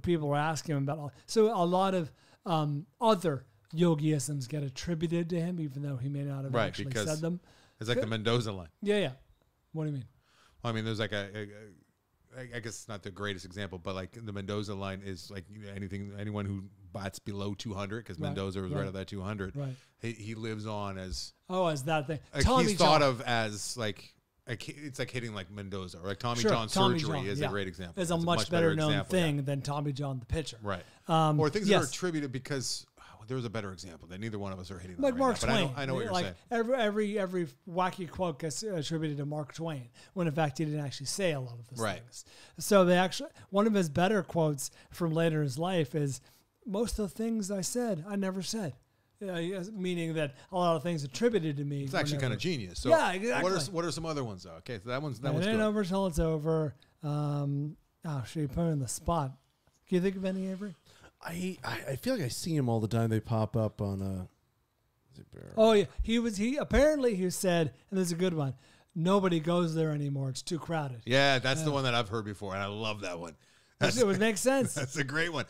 people were asking him about. So a lot of other yogiisms get attributed to him, even though he may not have Right, actually because said them. It's like the Mendoza line. Yeah. What do you mean? Well, I mean, there's like I guess it's not the greatest example, but like the Mendoza line is like anyone who bats below 200, because Right, Mendoza was right at that 200. Right. He lives on as As that thing. like Tommy he's thought John. of as like it's like hitting like Mendoza or like Tommy Sure, John Tommy surgery John, is yeah. a great example. Is a It's much better known example, yeah. thing than Tommy John the pitcher. Right. Um, Or things that are yes. attributed because there was a better example that neither one of us are hitting. Like on Mark right now, Twain. But I know what you're like saying. every wacky quote gets attributed to Mark Twain, when in fact he didn't actually say a lot of those Right. things. So one of his better quotes from later in his life is, "Most of the things I said, I never said." Meaning that a lot of things attributed to me. It's actually kind of genius. So Yeah, exactly. What are some other ones though? Okay, so that one's It ain't good. over till it's over. Should you put it in the spot? Can you think of any, Avery? I feel like I see him all the time. They pop up on Oh yeah, he apparently said, and this is a good one. Nobody goes there anymore. It's too crowded. Yeah, that's the one that I've heard before, and I love that one. It would make sense. That's a great one.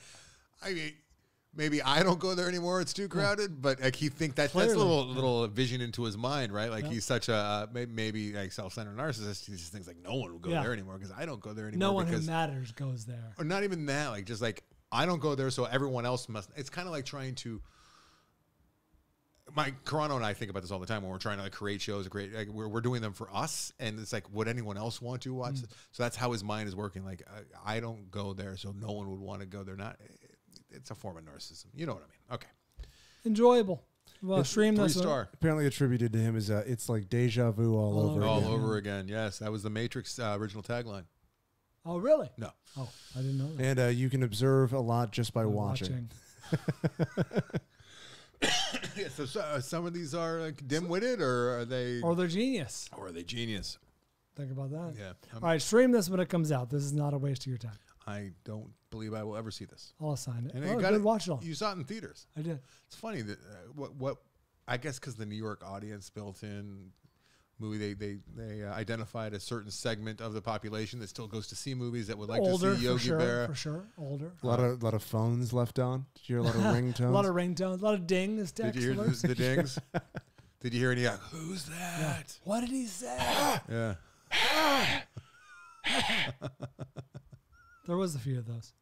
I mean, maybe I don't go there anymore. It's too crowded, but like he think that's a Clearly. little vision into his mind, right? Like he's such a maybe like self-centered narcissist. He just thinks like no one will go Yeah. there anymore because I don't go there anymore. No one who because, matters goes there. or not even that. Like just like I don't go there, so everyone else must. It's kind of like trying to. Mike Carano and I think about this all the time when we're trying to like create shows. Like we're doing them for us, and it's like, would anyone else want to watch this? So that's how his mind is working. Like I don't go there, so no one would want to go there. Not, it's a form of narcissism. You know what I mean? Okay. Enjoyable. Well, stream this. 3-star. apparently attributed to him is it's like deja vu all over All again. over again. Yes, that was the Matrix original tagline. Oh, really? No. Oh, I didn't know that. And you can observe a lot just by watching. Yeah, so some of these are like dim-witted, or are they? Or they're genius. Or are they genius? Think about that. Yeah. All right, stream this when it comes out. This is not a waste of your time. I don't believe I will ever see this. I'll assign it. And Oh, got good watch it on. You saw it in theaters. I did. It's funny that what I guess because the New York audience built in movie, they identified a certain segment of the population that still goes to see movies that would like Older, to see Yogi for sure. Berra. For sure. Older. A lot of phones left on. Did you hear a lot of ringtones? A lot of ringtones. A lot of dings. Did Text you hear alerts. the dings? Did you hear any? Who's that? What did he say? Yeah. There was a few of those.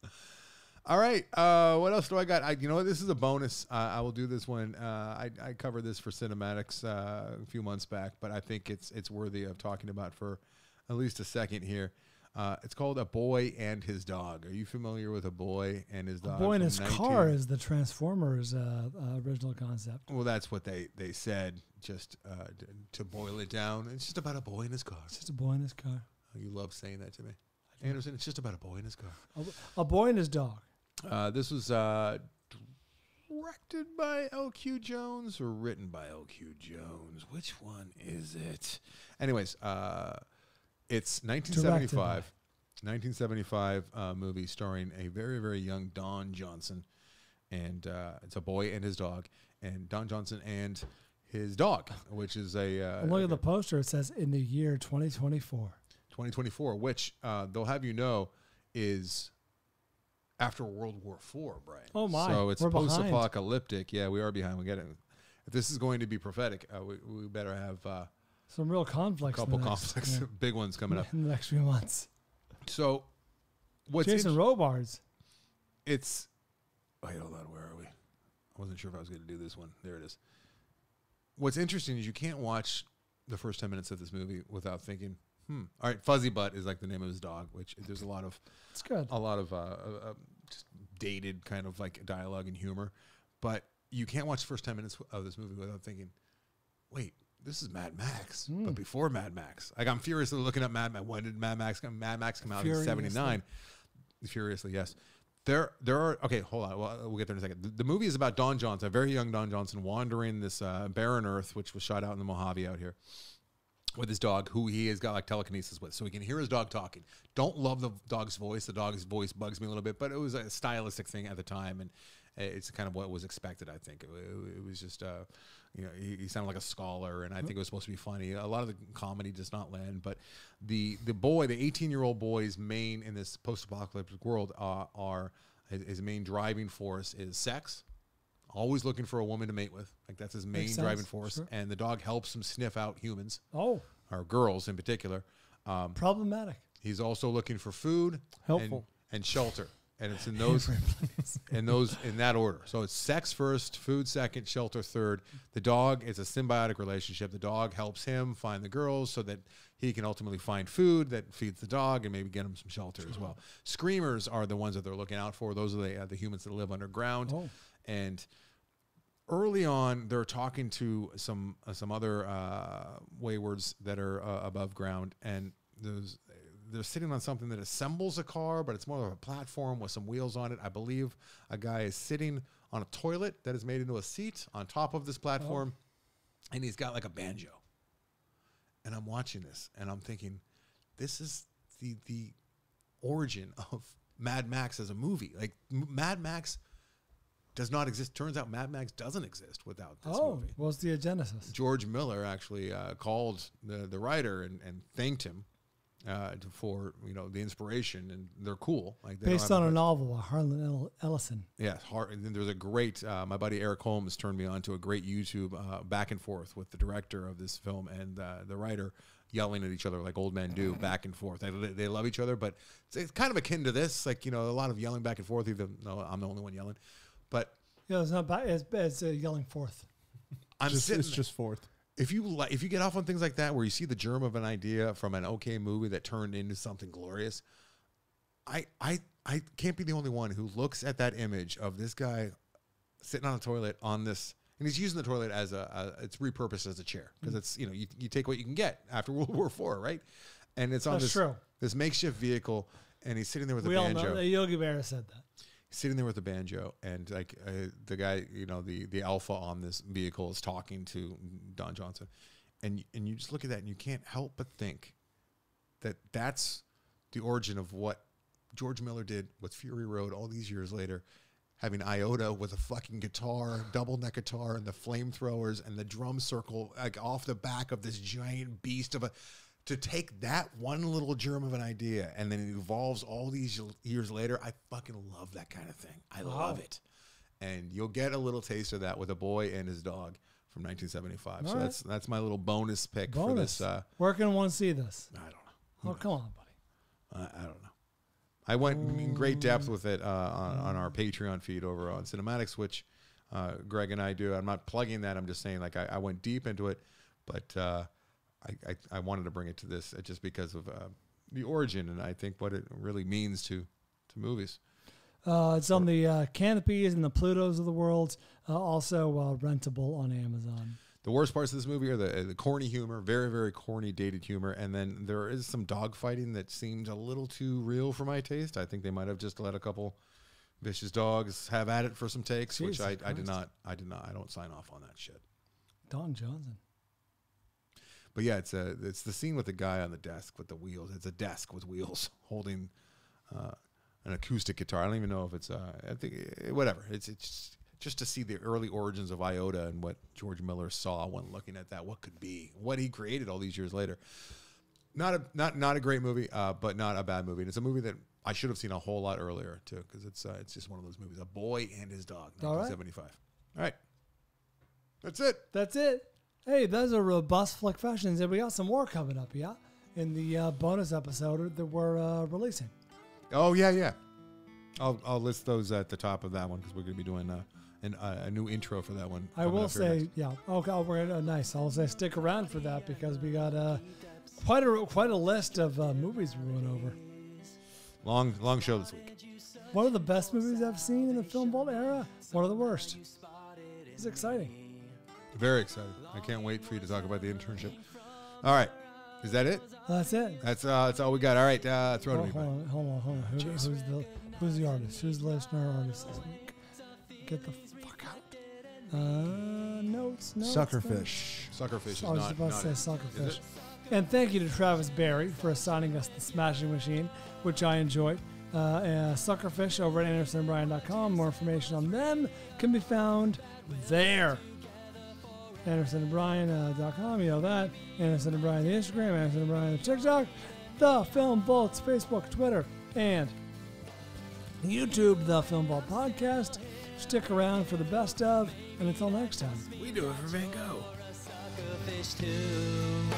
All right. What else do I got? You know what? This is a bonus. I will do this one. I covered this for Cinematics a few months back, but I think it's worthy of talking about for at least a second here. It's called A Boy and His Dog. Are you familiar with A Boy and His Dog? Boy in from his car is the Transformers original concept. Well, that's what they said, just to boil it down. It's just about a boy in his car. It's just a boy in his car. You love saying that to me. Anderson, it's just about a boy in his car. A boy and his dog. This was directed by L.Q. Jones or written by L.Q. Jones. Which one is it? Anyways, it's 1975 movie starring a very, very young Don Johnson. And it's a boy and his dog. And Don Johnson and his dog, which is And look at the poster. It says in the year 2024. 2024, which they'll have you know is after World War IV, Brian. Oh, my. So it's We're behind. post-apocalyptic. Yeah, we are behind. We get it. If this is going to be prophetic, we better have Some real a conflicts. couple in the next, conflicts, big ones coming up. in the next few months. So what's Jason Robards. it's wait, hold on, where are we? I wasn't sure if I was going to do this one. There it is. What's interesting is you can't watch the first 10 minutes of this movie without thinking, All right, Fuzzy Butt is like the name of his dog, which there's a lot of It's good. just dated kind of like dialogue and humor, but you can't watch the first 10 minutes of this movie without thinking, wait, this is Mad Max, but before Mad Max. Like, I'm furiously looking up Mad Max. When did Mad Max come? Mad Max come out in '79. Furiously, yes. There are, okay, hold on. We'll get there in a second. The movie is about Don Johnson, a very young Don Johnson, wandering this barren earth, which was shot out in the Mojave out here, with his dog, who he has got like telekinesis with, so he can hear his dog talking. Don't love the dog's voice. The dog's voice bugs me a little bit, but it was a stylistic thing at the time, and it's kind of what was expected. I think it was just, he sounded like a scholar, and I think it was supposed to be funny. A lot of the comedy does not land, but the 18-year-old boy's main in this post-apocalyptic world his main driving force is sex. Always looking for a woman to mate with. Like, that's his main driving force. Sure. And the dog helps him sniff out humans. Oh. Or girls in particular. Problematic. He's also looking for food. Helpful. And shelter. And it's in those in that order. So it's sex first, food second, shelter third. The dog is a symbiotic relationship. The dog helps him find the girls so that he can ultimately find food that feeds the dog and maybe get him some shelter as well. Screamers are the ones that they're looking out for. Those are the humans that live underground. Oh. And early on, they're talking to some other waywards that are above ground, and they're sitting on something that assembles a car, but it's more of a platform with some wheels on it. I believe a guy is sitting on a toilet that is made into a seat on top of this platform, and he's got like a banjo. And I'm watching this, and I'm thinking, this is the origin of Mad Max as a movie. Like, Mad Max does not exist. Turns out Mad Max doesn't exist without this movie. What was the genesis? George Miller actually called the writer and thanked him for the inspiration, and they're cool. Like, based on a novel by Harlan Ellison. Yeah, and there's a great. My buddy Eric Holmes turned me on to a great YouTube back and forth with the director of this film and the writer, yelling at each other like old men do, back and forth. They love each other, but it's kind of akin to this. Like, a lot of yelling back and forth. Even though I'm the only one yelling. But yeah, it's not bad. It's yelling fourth. It's just fourth. If you get off on things like that, where you see the germ of an idea from an okay movie that turned into something glorious, I can't be the only one who looks at that image of this guy sitting on a toilet on this, and he's using the toilet as it's repurposed as a chair, because it's you take what you can get after World War IV, right? And it's on this makeshift vehicle, and he's sitting there with a banjo. We all know Yogi Berra said that. Sitting there with a banjo, and like the guy, the alpha on this vehicle is talking to Don Johnson, and you just look at that and you can't help but think that that's the origin of what George Miller did with Fury Road all these years later, having Iota with a fucking guitar, double neck guitar, and the flamethrowers and the drum circle like off the back of this giant beast to take that one little germ of an idea and then it evolves all these years later. I fucking love that kind of thing. I love it. And you'll get a little taste of that with A Boy and His Dog from 1975. All so that's my little bonus pick for this. Where can one see this? I don't know. Oh, come on, buddy. I don't know. I went in great depth with it on our Patreon feed over on Cinematics, which Greg and I do. I'm not plugging that. I'm just saying, like, I went deep into it, but I wanted to bring it to this just because of the origin and I think what it really means to movies. It's on the Canopies and the Plutos of the world. Also rentable on Amazon. The worst parts of this movie are the corny humor, very, very corny, dated humor. And then there is some dogfighting that seems a little too real for my taste. I think they might have just let a couple vicious dogs have at it for some takes, which I did not. I don't sign off on that shit. Don Johnson. But yeah, it's the scene with the guy on the desk with the wheels. It's a desk with wheels holding an acoustic guitar. I don't even know if it's I think whatever. It's just to see the early origins of Iota and what George Miller saw when looking at that, what could be, what he created all these years later. Not a great movie, but not a bad movie. And it's a movie that I should have seen a whole lot earlier too, because it's just one of those movies. A Boy and His Dog, 1975. All right. That's it. Hey, those are robust flick fashions, and we got some more coming up, yeah? In the bonus episode that we're releasing. Oh, yeah. I'll list those at the top of that one because we're going to be doing a new intro for that one. I will say, yeah. Okay, we're nice. I'll say stick around for that because we got quite a list of movies we went over. Long show this week. One of the best movies I've seen in the Film Vault era. One of the worst. It's exciting. Very excited. I can't wait for you to talk about the internship. All right. Is that it? That's it. That's all we got. All right. Throw it to me. bud. Hold on. Who's the artist? Who's the listener artist this week? Get the fuck out. Notes. Suckerfish. Suckerfish is I was not. about to not say it. Suckerfish. Is it? And thank you to Travis Berry for assigning us the Smashing Machine, which I enjoyed. Suckerfish over at AndersonandBryan.com. More information on them can be found there. AndersonandBryan.com, you know that. Anderson and Bryan, the Instagram. Anderson and Bryan, the TikTok. The Film Vault's Facebook, Twitter, and YouTube, The Film Vault Podcast. Stick around for the best of, and until next time. We do it for Van Gogh. Suckerfish too.